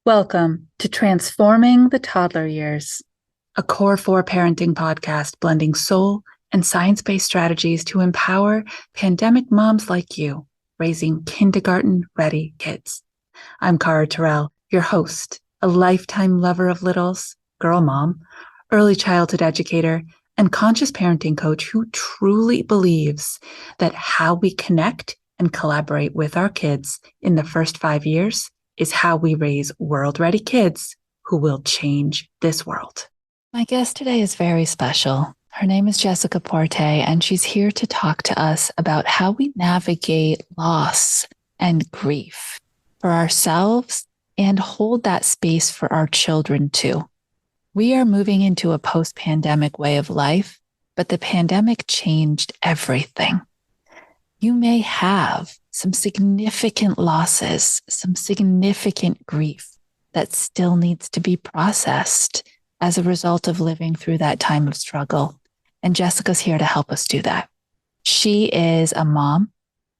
Welcome to Transforming the Toddler Years, a Core 4 parenting podcast blending soul and science-based strategies to empower pandemic moms like you, raising kindergarten-ready kids. I'm Cara, your host, a lifetime lover of littles, girl mom, early childhood educator, and conscious parenting coach who truly believes that how we connect and collaborate with our kids in the first 5 years is how we raise world-ready kids who will change this world. My guest today is very special. Her name is Jessica Porté, and she's here to talk to us about how we navigate loss and grief for ourselves and hold that space for our children too. We are moving into a post-pandemic way of life, but the pandemic changed everything. You may have some significant losses, some significant grief that still needs to be processed as a result of living through that time of struggle. And Jessica's here to help us do that. She is a mom,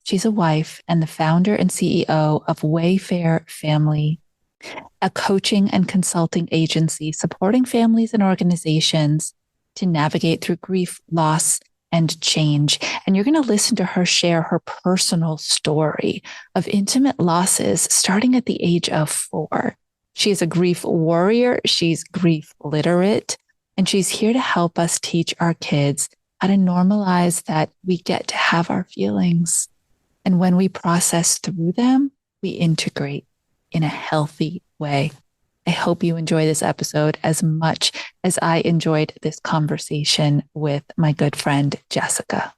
she's a wife, and the founder and CEO of Wayfinder Family, a coaching and consulting agency supporting families and organizations to navigate through grief, loss, and change. And you're going to listen to her share her personal story of intimate losses starting at the age of 4. She's a grief warrior. She's grief literate, and she's here to help us teach our kids how to normalize that we get to have our feelings. And when we process through them, we integrate in a healthy way. I hope you enjoy this episode as much as I enjoyed this conversation with my good friend, Jessica.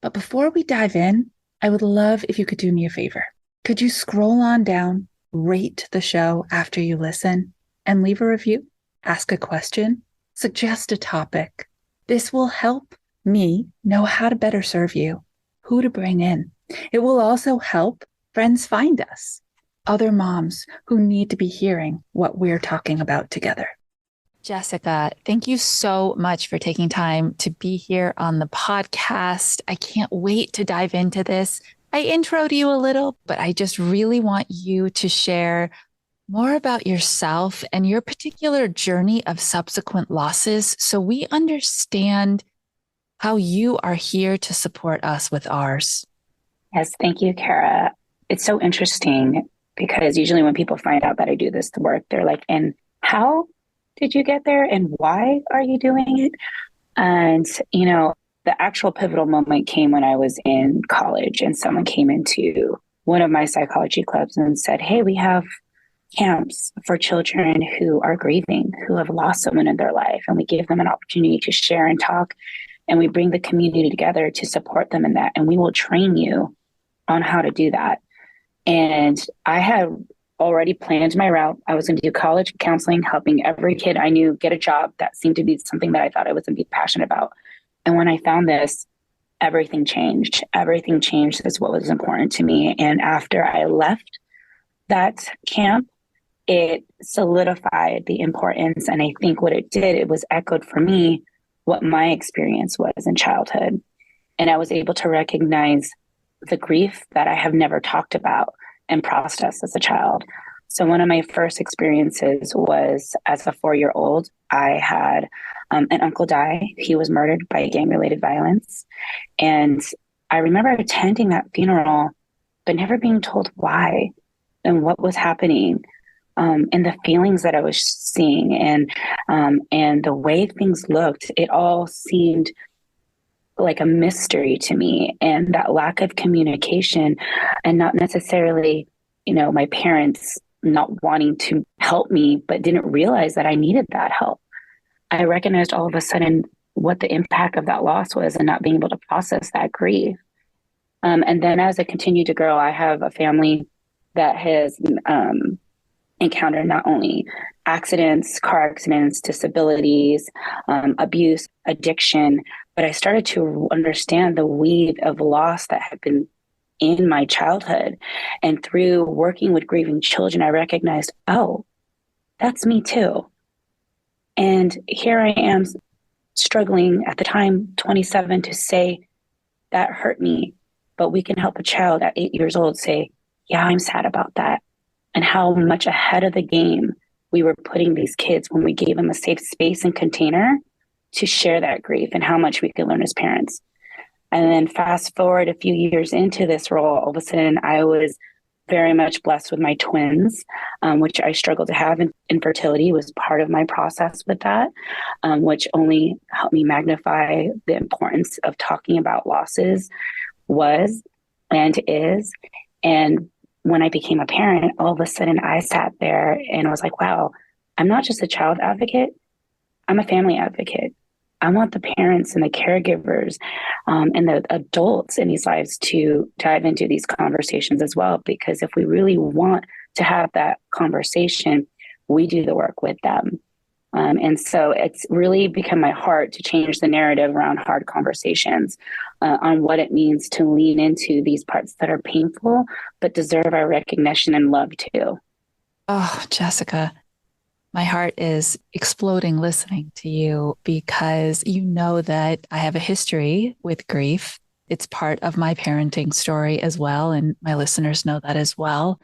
But before we dive in, I would love if you could do me a favor. Could you scroll on down, rate the show after you listen, and leave a review, ask a question, suggest a topic. This will help me know how to better serve you, who to bring in. It will also help friends find us. Other moms who need to be hearing what we're talking about together. Jessica, thank you so much for taking time to be here on the podcast. I can't wait to dive into this. I introed you a little, but I just really want you to share more about yourself and your particular journey of subsequent losses so we understand how you are here to support us with ours. Yes, thank you, Cara. It's so interesting because usually when people find out that I do this work, they're like, and how did you get there? And why are you doing it? And, the actual pivotal moment came when I was in college and someone came into one of my psychology clubs and said, hey, we have camps for children who are grieving, who have lost someone in their life. And we give them an opportunity to share and talk. And we bring the community together to support them in that. And we will train you on how to do that. And I had already planned my route. I was going to do college counseling, helping every kid I knew get a job. That seemed to be something that I thought I was going to be passionate about. And when I found this, everything changed. Everything changed is what was important to me. And after I left that camp, it solidified the importance. And I think what it did, it was echoed for me what my experience was in childhood. And I was able to recognize the grief that I have never talked about and processed as a child. So one of my first experiences was as a 4-year-old. I had an uncle die. He was murdered by gang-related violence. And I remember attending that funeral, but never being told why and what was happening, and the feelings that I was seeing and the way things looked. It all seemed like a mystery to me, and that lack of communication, and not necessarily, my parents not wanting to help me, but didn't realize that I needed that help. I recognized all of a sudden what the impact of that loss was and not being able to process that grief. And then as I continued to grow, I have a family that has encountered not only accidents, car accidents, disabilities, abuse, addiction, but I started to understand the weave of loss that had been in my childhood. And through working with grieving children, I recognized, oh, that's me too. And here I am struggling at the time, 27, to say that hurt me, but we can help a child at 8 years old say, yeah, I'm sad about that. and how much ahead of the game we were putting these kids when we gave them a safe space and container to share that grief, and how much we could learn as parents. And then fast forward a few years into this role, all of a sudden I was very much blessed with my twins, which I struggled to have. Infertility was part of my process with that, which only helped me magnify the importance of talking about losses was and is. And when I became a parent, all of a sudden I sat there and I was like, wow, I'm not just a child advocate, I'm a family advocate. I want the parents and the caregivers and the adults in these lives to dive into these conversations as well. Because if we really want to have that conversation, we do the work with them. And so it's really become my heart to change the narrative around hard conversations on what it means to lean into these parts that are painful, but deserve our recognition and love too. Oh, Jessica, my heart is exploding listening to you because you know that I have a history with grief. It's part of my parenting story as well. And my listeners know that as well.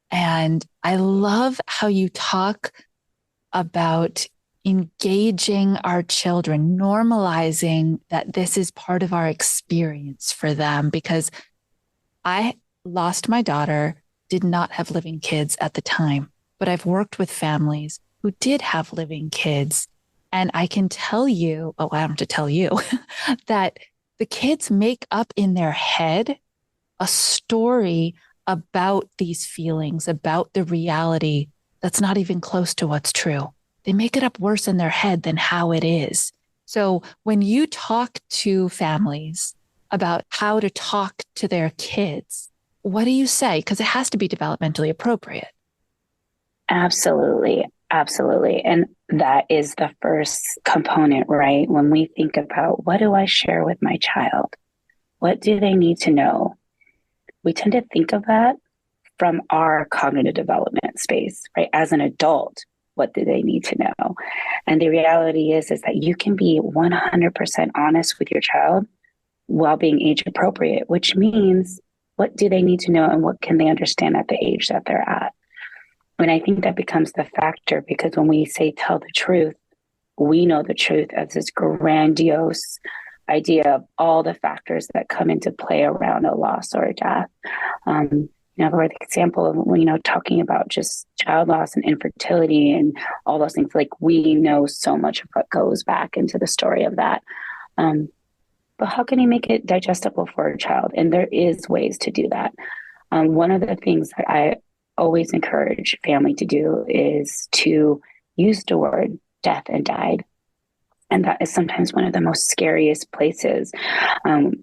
And I love how you talk about engaging our children, normalizing that this is part of our experience for them, because I lost my daughter, did not have living kids at the time, but I've worked with families who did have living kids. And I can tell you, oh, I don't have to tell you, that the kids make up in their head a story about these feelings, about the reality that's not even close to what's true. They make it up worse in their head than how it is. So when you talk to families about how to talk to their kids, what do you say? Because it has to be developmentally appropriate. Absolutely. Absolutely. And that is the first component, right? When we think about what do I share with my child? What do they need to know? We tend to think of that from our cognitive development space, right? As an adult, what do they need to know? And the reality is that you can be 100% honest with your child while being age appropriate, which means what do they need to know and what can they understand at the age that they're at? And I think that becomes the factor, because when we say tell the truth, we know the truth as this grandiose idea of all the factors that come into play around a loss or a death. For example of, talking about just child loss and infertility and all those things, like we know so much of what goes back into the story of that. But how can you make it digestible for a child? And there is ways to do that. One of the things that I always encourage family to do is to use the word death and died. And that is sometimes one of the most scariest places.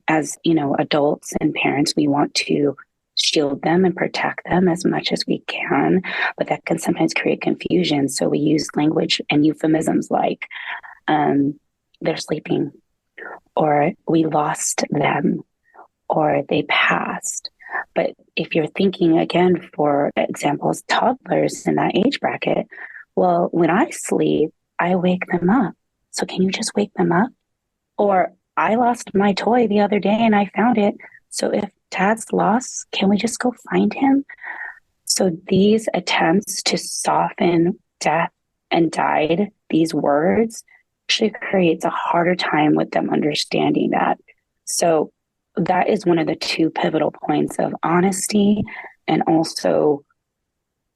As adults and parents, we want to shield them and protect them as much as we can, but that can sometimes create confusion. So we use language and euphemisms like they're sleeping, or we lost them, or they passed. But if you're thinking again, for examples, toddlers in that age bracket, well, when I sleep, I wake them up. So can you just wake them up? Or I lost my toy the other day and I found it. So if Dad's lost, can we just go find him? So these attempts to soften death and died, these words, actually creates a harder time with them understanding that. So that is one of the two pivotal points of honesty and also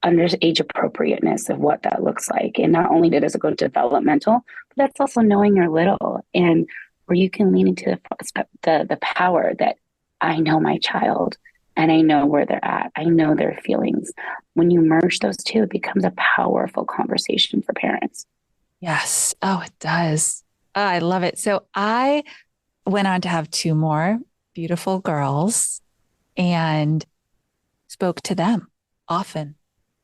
under age appropriateness of what that looks like. And not only does it go developmental, but that's also knowing you're little, and where you can lean into the power that I know my child and I know where they're at. I know their feelings. When you merge those two, it becomes a powerful conversation for parents. Yes. Oh, it does. Oh, I love it. So I went on to have two more beautiful girls and spoke to them often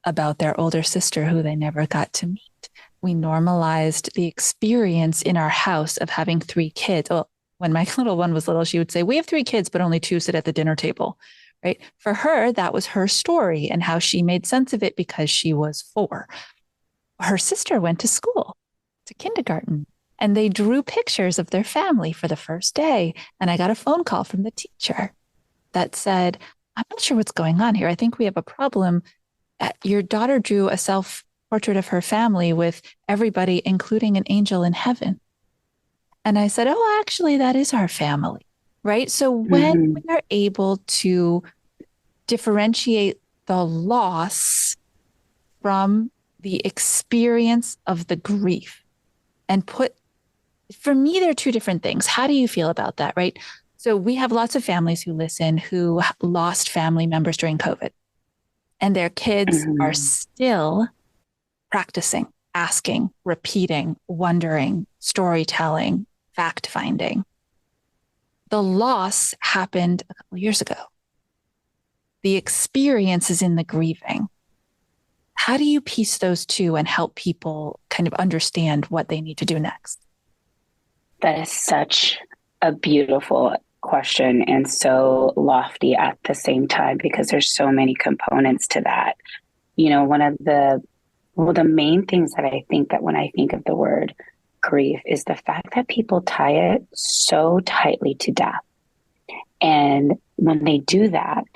about their older sister who they never got to meet. We normalized the experience in our house of having three kids. Well, when my little one was little, she would say, we have three kids, but only two sit at the dinner table, right? For her, that was her story and how she made sense of it because she was four. Her sister went to school, to kindergarten, and they drew pictures of their family for the first day. And I got a phone call from the teacher that said, I'm not sure what's going on here. I think we have a problem. your daughter drew a self-portrait of her family with everybody, including an angel in heaven. And I said, oh, actually, that is our family, right? So when we are able to differentiate the loss from the experience of the grief and for me, there are two different things. How do you feel about that, right? So we have lots of families who listen who lost family members during COVID, and their kids are still practicing, asking, repeating, wondering, storytelling, fact finding. The loss happened a couple of years ago. The experience is in the grieving. How do you piece those two and help people kind of understand what they need to do next? That is such a beautiful question and so lofty at the same time, because there's so many components to that. You know, one of the main things that I think that when I think of the word grief is the fact that people tie it so tightly to death. And when they do that,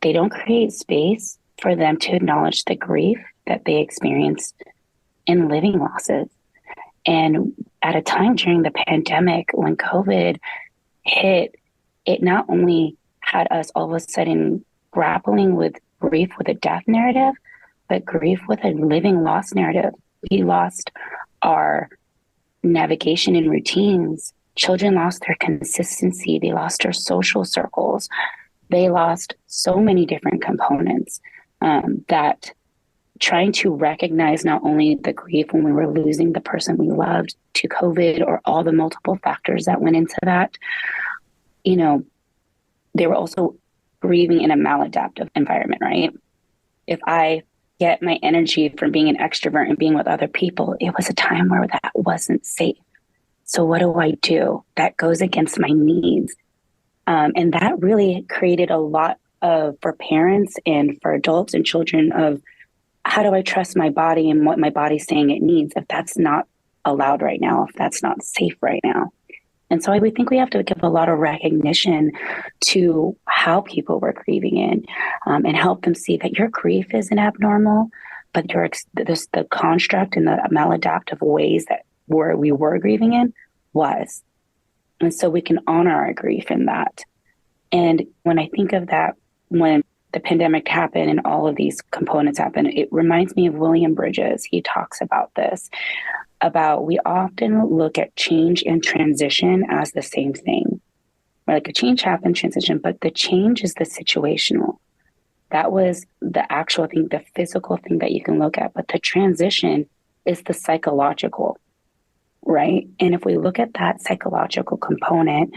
they don't create space for them to acknowledge the grief that they experienced in living losses. And at a time during the pandemic, when COVID hit, it not only had us all of a sudden grappling with grief with a death narrative, but grief with a living loss narrative. We lost our navigation and routines. Children lost their consistency. They lost their social circles. They lost so many different components that trying to recognize not only the grief when we were losing the person we loved to COVID or all the multiple factors that went into that, you know, they were also grieving in a maladaptive environment, right? If I get my energy from being an extrovert and being with other people, it was a time where that wasn't safe. So what do I do? That goes against my needs. And that really created a lot for parents and for adults and children of how do I trust my body and what my body's saying it needs if that's not allowed right now, if that's not safe right now. And so I would think we have to give a lot of recognition to how people were grieving in and help them see that your grief isn't abnormal, but the construct and the maladaptive ways that we were grieving in was. And so we can honor our grief in that. And when I think of that, when the pandemic happened and all of these components happened, it reminds me of William Bridges. He talks about this, about we often look at change and transition as the same thing. Like a change happened, transition, but the change is the situational. That was the actual thing, the physical thing that you can look at, but the transition is the psychological, right? And if we look at that psychological component,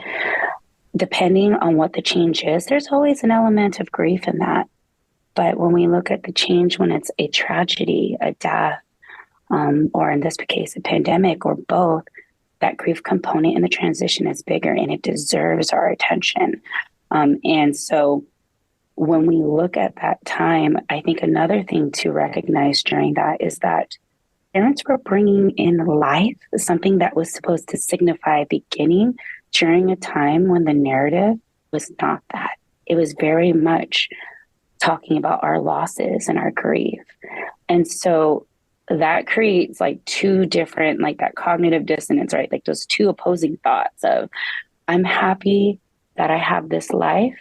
depending on what the change is, there's always an element of grief in that. But when we look at the change, when it's a tragedy, a death, or in this case, a pandemic or both, that grief component in the transition is bigger and it deserves our attention. And so when we look at that time, I think another thing to recognize during that is that parents were bringing in life, something that was supposed to signify beginning during a time when the narrative was not that. It was very much talking about our losses and our grief. And so that creates like two different, like that cognitive dissonance, right? Like those two opposing thoughts of, I'm happy that I have this life,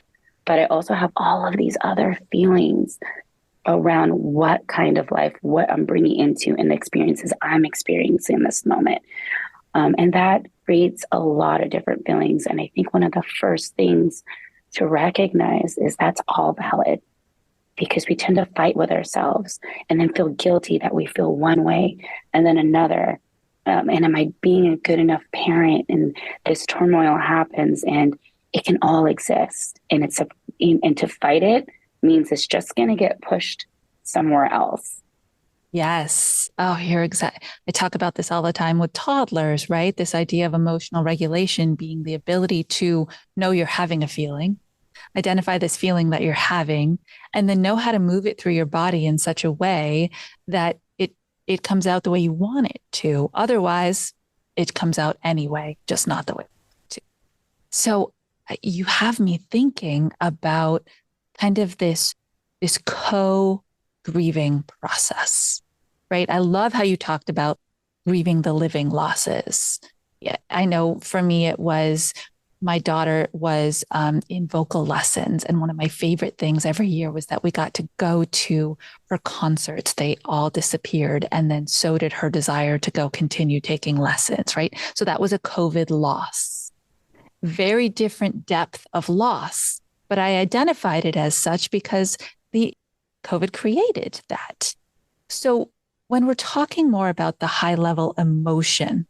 but I also have all of these other feelings around what kind of life, what I'm bringing into and the experiences I'm experiencing in this moment. And that creates a lot of different feelings. And I think one of the first things to recognize is that's all valid, because we tend to fight with ourselves and then feel guilty that we feel one way and then another. And am I being a good enough parent? And this turmoil happens and it can all exist. And and to fight it means it's just going to get pushed somewhere else. Yes. Oh, you're exact. I talk about this all the time with toddlers, right? This idea of emotional regulation being the ability to know you're having a feeling, identify this feeling that you're having, and then know how to move it through your body in such a way that it comes out the way you want it to. Otherwise, it comes out anyway, just not the way to. So you have me thinking about kind of this grieving process, right? I love how you talked about grieving the living losses. Yeah, I know for me, it was my daughter was in vocal lessons. And one of my favorite things every year was that we got to go to her concerts. They all disappeared. And then so did her desire to go continue taking lessons, right? So that was a COVID loss. Very different depth of loss. But I identified it as such because the COVID created that. So when we're talking more about the high level emotion,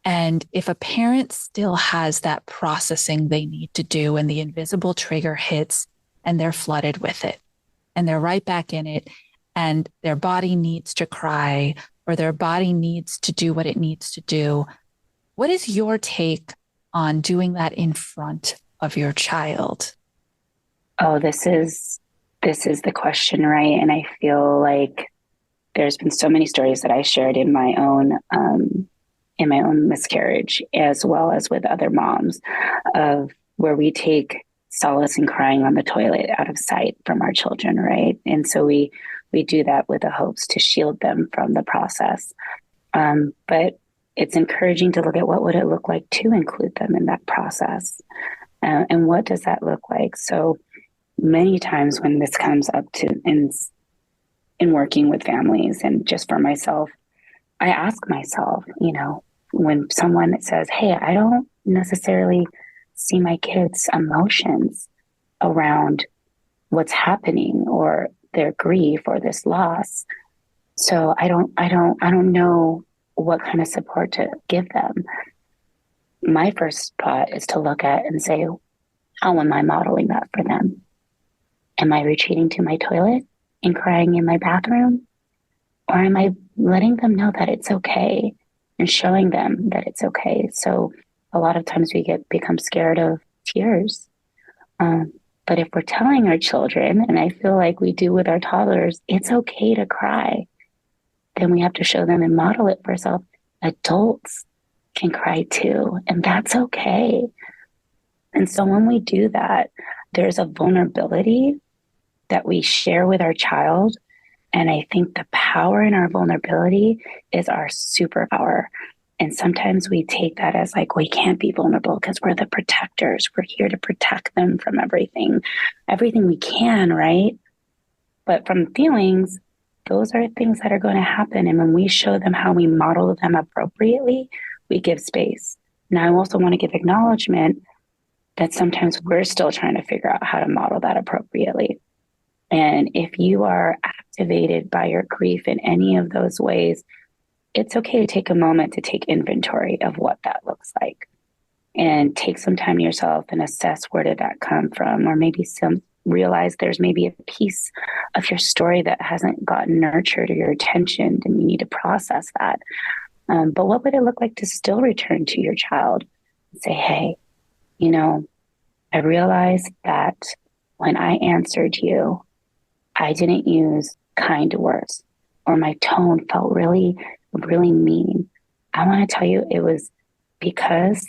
and if a parent still has that processing they need to do and the invisible trigger hits and they're flooded with it and they're right back in it and their body needs to cry or their body needs to do what it needs to do, what is your take on doing that in front of your child? Oh, this is the question, right? And I feel like there's been so many stories that I shared in my own miscarriage, as well as with other moms, of where we take solace in crying on the toilet out of sight from our children, right? And so we do that with the hopes to shield them from the process. But it's encouraging to look at what would it look like to include them in that process, and what does that look like? So many times when this comes up to in working with families and just for myself, I ask myself, when someone says, hey, I don't necessarily see my kids' emotions around what's happening or their grief or this loss. So I don't know what kind of support to give them. My first spot is to look at and say, how am I modeling that for them? Am I retreating to my toilet and crying in my bathroom? Or am I letting them know that it's okay and showing them that it's okay? So a lot of times we become scared of tears. But if we're telling our children, and I feel like we do with our toddlers, it's okay to cry, then we have to show them and model it for ourselves. Adults can cry too, and that's okay. And so when we do that, there's a vulnerability that we share with our child. And I think the power in our vulnerability is our superpower. And sometimes we take that as like, we can't be vulnerable because we're the protectors. We're here to protect them from everything we can, right? But from feelings, those are things that are going to happen. And when we show them how we model them appropriately, we give space. Now, I also want to give acknowledgement that sometimes we're still trying to figure out how to model that appropriately. And if you are activated by your grief in any of those ways, it's okay to take a moment to take inventory of what that looks like and take some time to yourself and assess where did that come from, or maybe realize there's maybe a piece of your story that hasn't gotten nurtured or your attention and you need to process that. But what would it look like to still return to your child and say, hey, I realized that when I answered you, I didn't use kind words or my tone felt really, really mean. I want to tell you, it was because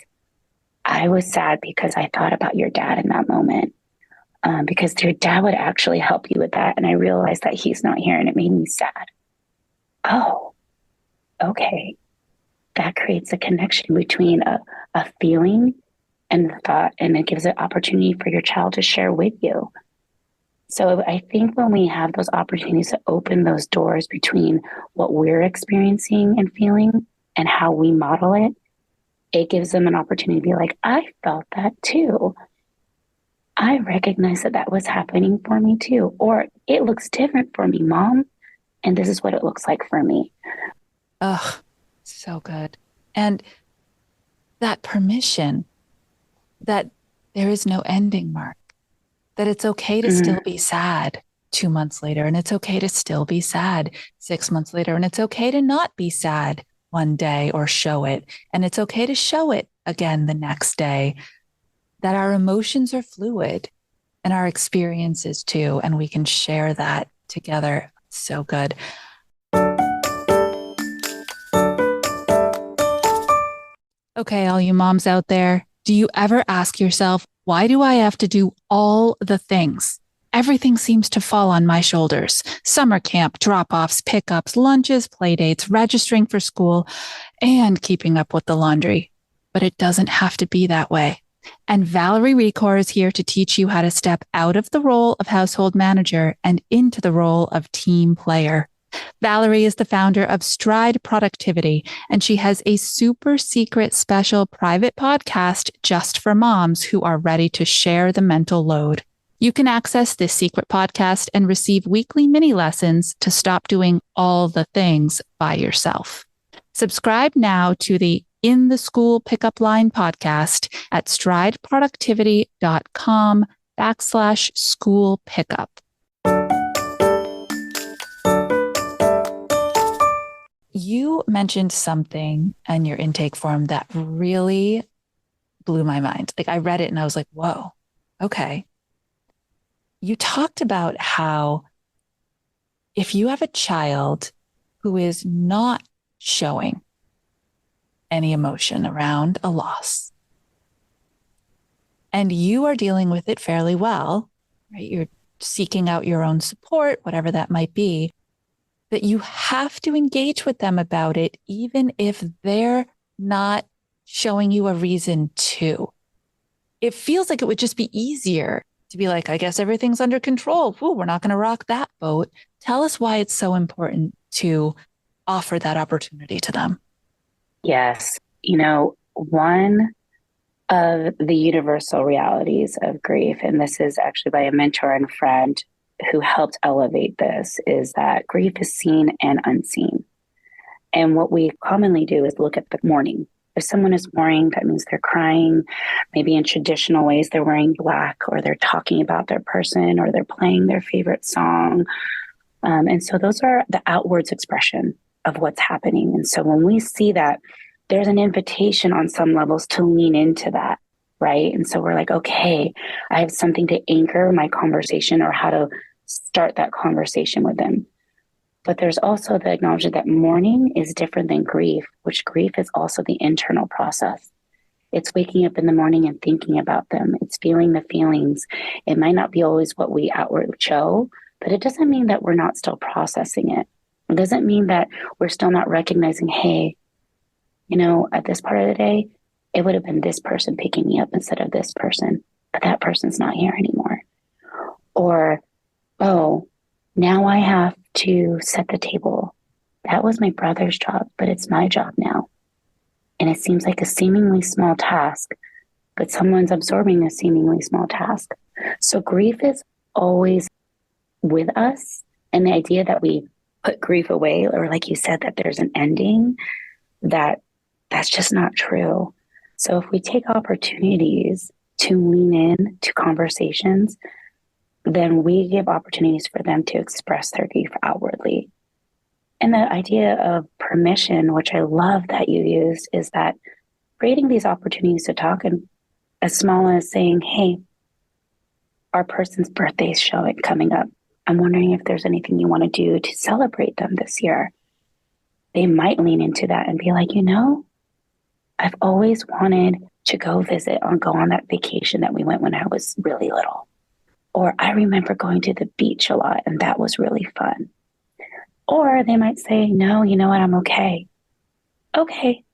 I was sad because I thought about your dad in that moment, because your dad would actually help you with that. And I realized that he's not here and it made me sad. Oh, okay. That creates a connection between a feeling and the thought, and it gives an opportunity for your child to share with you. So I think when we have those opportunities to open those doors between what we're experiencing and feeling and how we model it, it gives them an opportunity to be like, I felt that too. I recognize that was happening for me too. Or it looks different for me, Mom. And this is what it looks like for me. Oh, so good. And that permission that there is no ending mark, that it's okay to still be sad 2 months later, and it's okay to still be sad 6 months later, and it's okay to not be sad one day or show it, and it's okay to show it again the next day, that our emotions are fluid and our experiences too, and we can share that together. So good. Okay, all you moms out there, do you ever ask yourself, why do I have to do all the things? everything seems to fall on my shoulders. Summer camp, drop-offs, pickups, lunches, playdates, registering for school, and keeping up with the laundry. But it doesn't have to be that way. And Valerie Recor is here to teach you how to step out of the role of household manager and into the role of team player. Valerie is the founder of Stride Productivity, and she has a super secret special private podcast just for moms who are ready to share the mental load. You can access this secret podcast and receive weekly mini lessons to stop doing all the things by yourself. Subscribe now to the In the School Pickup Line podcast at strideproductivity.com/school pickup. You mentioned something in your intake form that really blew my mind. Like I read it and I was like, whoa, okay. You talked about how if you have a child who is not showing any emotion around a loss and you are dealing with it fairly well, right? You're seeking out your own support, whatever that might be, that you have to engage with them about it, even if they're not showing you a reason to. It feels like it would just be easier to be like, I guess everything's under control. Ooh, we're not going to rock that boat. Tell us why it's so important to offer that opportunity to them. Yes. One of the universal realities of grief, and this is actually by a mentor and friend who helped elevate this, is that grief is seen and unseen. And what we commonly do is look at the mourning. If someone is mourning, that means they're crying. Maybe in traditional ways, they're wearing black, or they're talking about their person, or they're playing their favorite song. And so those are the outwards expression of what's happening. And so when we see that, there's an invitation on some levels to lean into that, right? And so we're like, okay, I have something to anchor my conversation or how to start that conversation with them. But there's also the acknowledgement that mourning is different than grief, which grief is also the internal process. It's waking up in the morning and thinking about them. It's feeling the feelings. It might not be always what we outwardly show, but it doesn't mean that we're not still processing it. It doesn't mean that we're still not recognizing, hey, at this part of the day, it would have been this person picking me up instead of this person, but that person's not here anymore. Or, oh, now I have to set the table. That was my brother's job, but it's my job now. And it seems like a seemingly small task, but someone's absorbing a seemingly small task. So grief is always with us. And the idea that we put grief away, or like you said, that there's an ending, that's just not true. So if we take opportunities to lean in to conversations, then we give opportunities for them to express their grief outwardly. And the idea of permission, which I love that you used, is that creating these opportunities to talk, and as small as saying, hey, our person's birthday is coming up. I'm wondering if there's anything you want to do to celebrate them this year. They might lean into that and be like, I've always wanted to go on that vacation that we went when I was really little. Or I remember going to the beach a lot and that was really fun. Or they might say, no, you know what, I'm okay. Okay.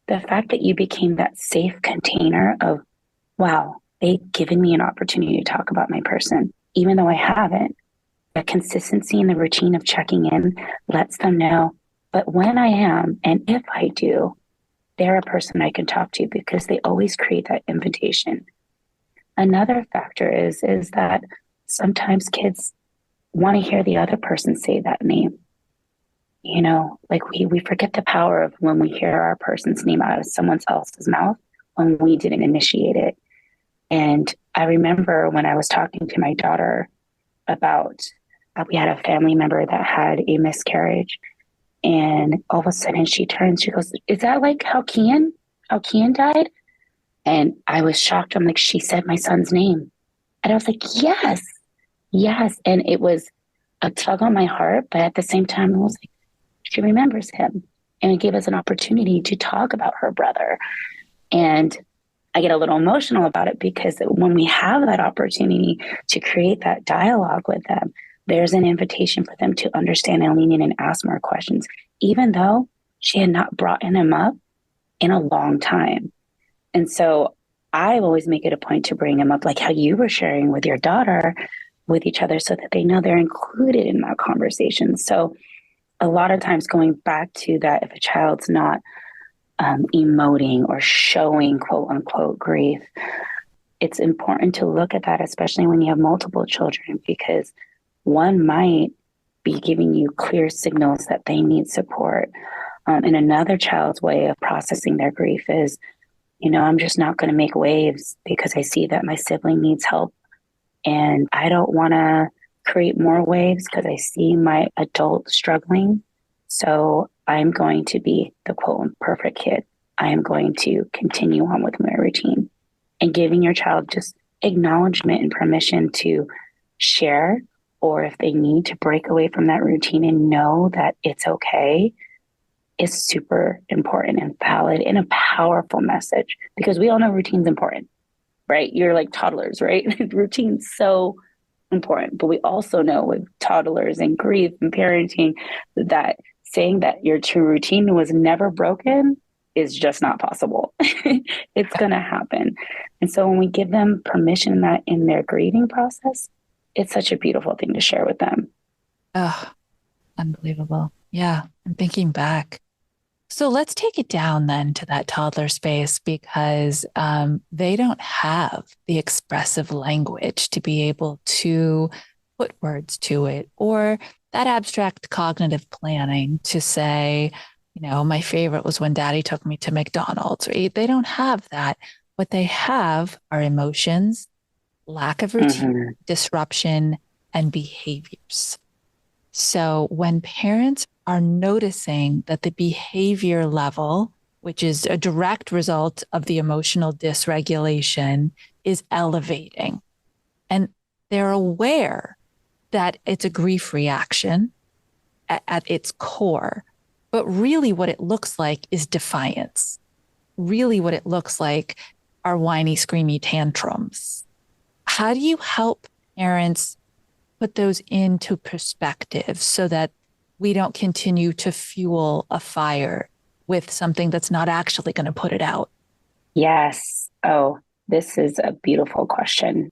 The fact that you became that safe container of, wow, they've given me an opportunity to talk about my person, even though I haven't. The consistency and the routine of checking in lets them know, but when I am, and if I do, they're a person I can talk to, because they always create that invitation. Another factor is that sometimes kids want to hear the other person say that name. Like we forget the power of when we hear our person's name out of someone else's mouth when we didn't initiate it. And I remember when I was talking to my daughter about, we had a family member that had a miscarriage. And all of a sudden she turns, she goes, is that like how Kian died? And I was shocked. I'm like, she said my son's name. And I was like, yes. And it was a tug on my heart, but at the same time, I was like, she remembers him. And it gave us an opportunity to talk about her brother. And I get a little emotional about it because when we have that opportunity to create that dialogue with them, there's an invitation for them to understand and lean in and ask more questions, even though she had not brought him up in a long time. And so I always make it a point to bring him up, like how you were sharing with your daughter, with each other, so that they know they're included in that conversation. So a lot of times going back to that, if a child's not emoting or showing quote unquote grief, it's important to look at that, especially when you have multiple children, because one might be giving you clear signals that they need support. And another child's way of processing their grief is, I'm just not going to make waves because I see that my sibling needs help. And I don't want to create more waves because I see my adult struggling. So I'm going to be the quote perfect kid. I am going to continue on with my routine, and giving your child just acknowledgement and permission to share, or if they need to break away from that routine and know that it's okay, is super important and valid and a powerful message, because we all know routine's important, right? You're like toddlers, right? Routine's so important. But we also know with toddlers and grief and parenting that saying that your true routine was never broken is just not possible. It's going to happen. And so when we give them permission that in their grieving process, it's such a beautiful thing to share with them. Oh, unbelievable. Yeah. I'm thinking back. So let's take it down then to that toddler space, because they don't have the expressive language to be able to put words to it, or that abstract cognitive planning to say, my favorite was when daddy took me to McDonald's, right? They don't have that. What they have are emotions, lack of routine, disruption, and behaviors. So when parents are noticing that the behavior level, which is a direct result of the emotional dysregulation, is elevating, and they're aware that it's a grief reaction at its core, but really what it looks like is defiance. Really what it looks like are whiny, screamy tantrums. How do you help parents put those into perspective so that we don't continue to fuel a fire with something that's not actually going to put it out? Yes. Oh, this is a beautiful question.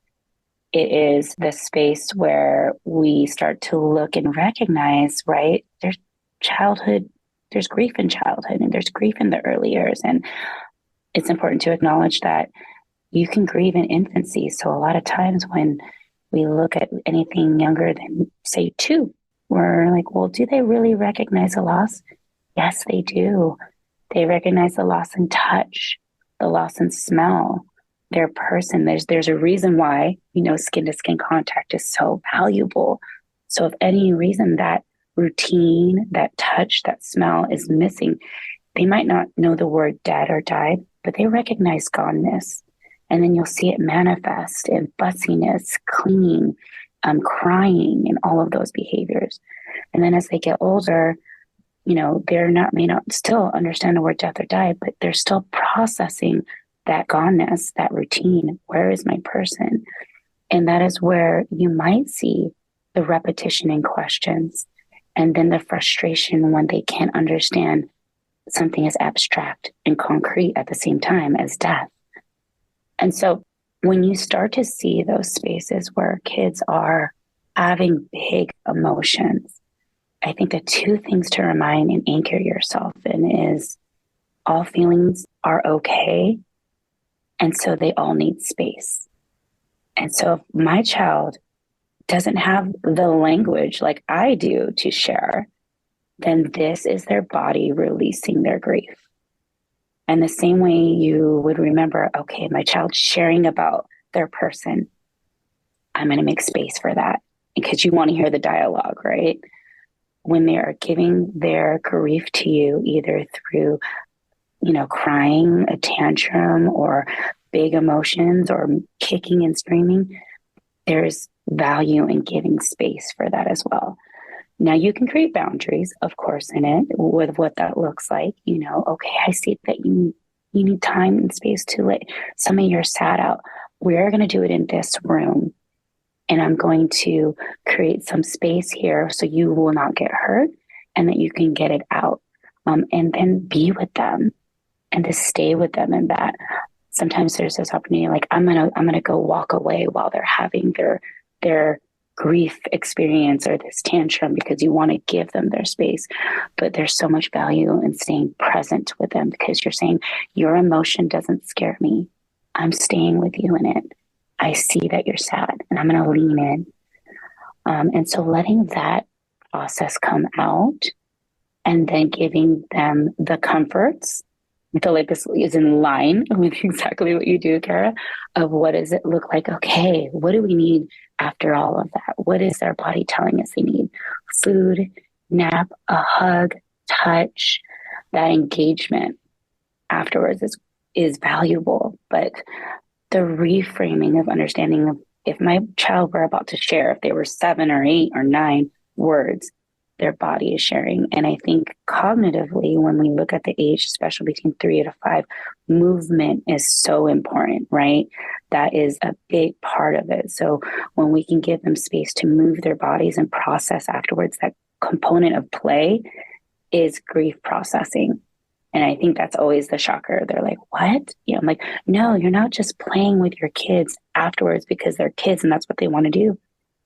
It is the space where we start to look and recognize, right? There's childhood, there's grief in childhood, and there's grief in the early years. And it's important to acknowledge that you can grieve in infancy. So a lot of times when we look at anything younger than, say, 2, we're like, well, do they really recognize a loss? Yes, they do. They recognize the loss in touch, the loss in smell, their person. There's a reason why, skin to skin contact is so valuable. So if any reason that routine, that touch, that smell is missing, they might not know the word dead or died, but they recognize goneness. And then you'll see it manifest in fussiness, clinging, crying, and all of those behaviors. And then as they get older, may not still understand the word death or die, but they're still processing that goneness, that routine. Where is my person? And that is where you might see the repetition in questions, and then the frustration when they can't understand something as abstract and concrete at the same time as death. And so when you start to see those spaces where kids are having big emotions, I think the 2 things to remind and anchor yourself in is all feelings are okay. And so they all need space. And so if my child doesn't have the language like I do to share, then this is their body releasing their grief. And the same way you would remember, okay, my child's sharing about their person, I'm going to make space for that, because you want to hear the dialogue, right? When they are giving their grief to you, either through, crying, a tantrum, or big emotions, or kicking and screaming, there's value in giving space for that as well. Now you can create boundaries, of course, in it with what that looks like. Okay, I see that you you need time and space to let some of your sad out. We're going to do it in this room. And I'm going to create some space here so you will not get hurt and that you can get it out. And then be with them and to stay with them in that. Sometimes there's this opportunity, like I'm gonna go walk away while they're having their grief experience or this tantrum, because you want to give them their space. But there's so much value in staying present with them, because you're saying your emotion doesn't scare me. I'm staying with you in it. I see that you're sad and I'm going to lean in. And so letting that process come out and then giving them the comforts. I feel like this is in line with exactly what you do, Cara, of what does it look like? Okay, what do we need after all of that? What is their body telling us they need? Food, nap, a hug, touch. That engagement afterwards is valuable. But the reframing of understanding of, if my child were about to share, if they were 7 or 8 or 9 words, their body is sharing. And I think cognitively, when we look at the age, especially between 3 to 5, movement is so important, right? That is a big part of it. So when we can give them space to move their bodies and process afterwards, that component of play is grief processing. And I think that's always the shocker. They're like, what? I'm like, no, you're not just playing with your kids afterwards because they're kids and that's what they want to do.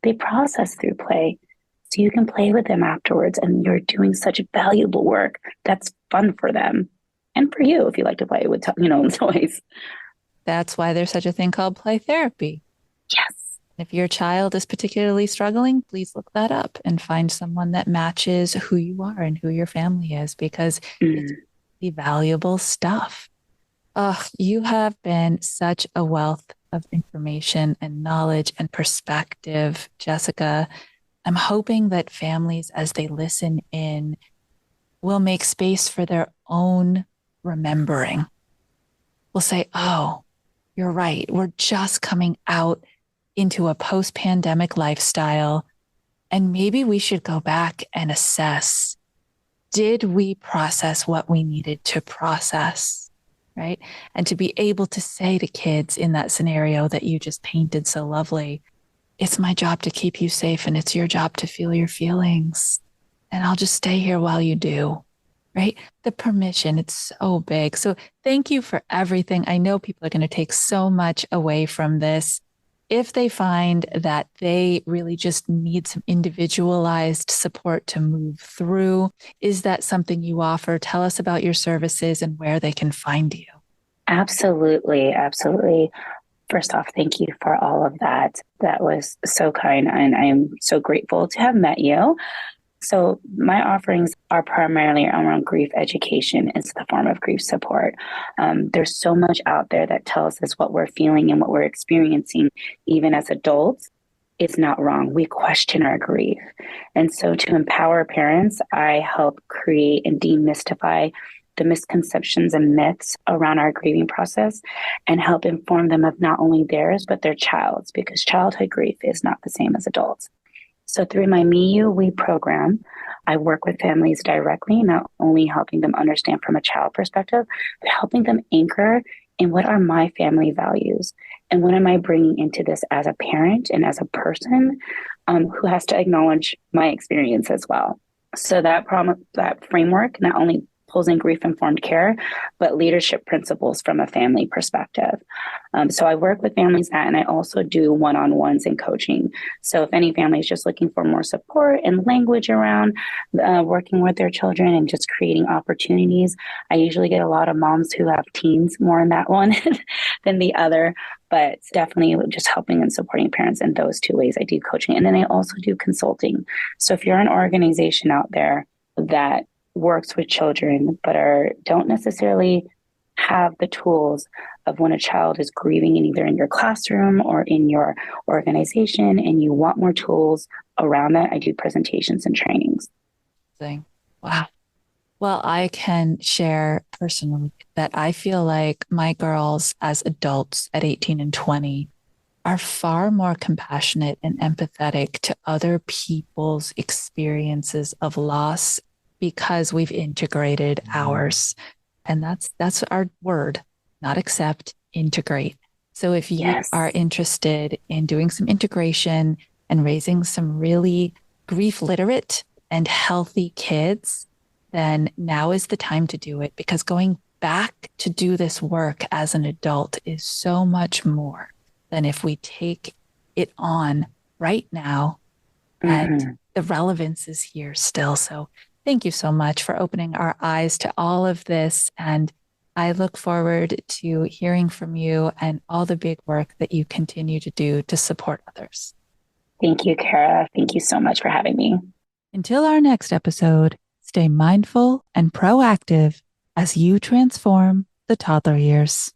They process through play. So you can play with them afterwards, and you're doing such valuable work that's fun for them and for you if you like to play with, toys. That's why there's such a thing called play therapy. Yes. If your child is particularly struggling, please look that up and find someone that matches who you are and who your family is, because it's the valuable stuff. You have been such a wealth of information and knowledge and perspective, Jessica. I'm hoping that families, as they listen in, will make space for their own remembering. Will say, oh, you're right. We're just coming out into a post-pandemic lifestyle, and maybe we should go back and assess, did we process what we needed to process, right? And to be able to say to kids in that scenario that you just painted so lovely, it's my job to keep you safe and it's your job to feel your feelings. And I'll just stay here while you do, right? The permission, it's so big. So thank you for everything. I know people are going to take so much away from this. If they find that they really just need some individualized support to move through, is that something you offer? Tell us about your services and where they can find you. Absolutely. Absolutely. First off, thank you for all of that. That was so kind, and I am so grateful to have met you. So my offerings are primarily around grief education as the form of grief support. There's so much out there that tells us what we're feeling and what we're experiencing, even as adults. It's not wrong. We question our grief. And so to empower parents, I help create and demystify the misconceptions and myths around our grieving process and help inform them of not only theirs, but their child's, because childhood grief is not the same as adults. So through my Me, You, We program, I work with families directly, not only helping them understand from a child perspective, but helping them anchor in what are my family values and what am I bringing into this as a parent and as a person who has to acknowledge my experience as well. So that framework not only pulls in grief-informed care, but leadership principles from a family perspective. So I work with families and I also do one-on-ones and coaching. So if any family is just looking for more support and language around working with their children and just creating opportunities, I usually get a lot of moms who have teens more in that one than the other, but definitely just helping and supporting parents in those 2 ways. I do coaching, and then I also do consulting. So if you're an organization out there that works with children, but don't necessarily have the tools of when a child is grieving in either in your classroom or in your organization, and you want more tools around that, I do presentations and trainings. Wow. Well, I can share personally that I feel like my girls as adults at 18 and 20 are far more compassionate and empathetic to other people's experiences of loss because we've integrated ours. And that's our word, not accept, integrate. So if you Yes. are interested in doing some integration and raising some really grief literate and healthy kids, then now is the time to do it, because going back to do this work as an adult is so much more than if we take it on right now. And the relevance is here still. So thank you so much for opening our eyes to all of this. And I look forward to hearing from you and all the big work that you continue to do to support others. Thank you, Cara. Thank you so much for having me. Until our next episode, stay mindful and proactive as you transform the toddler years.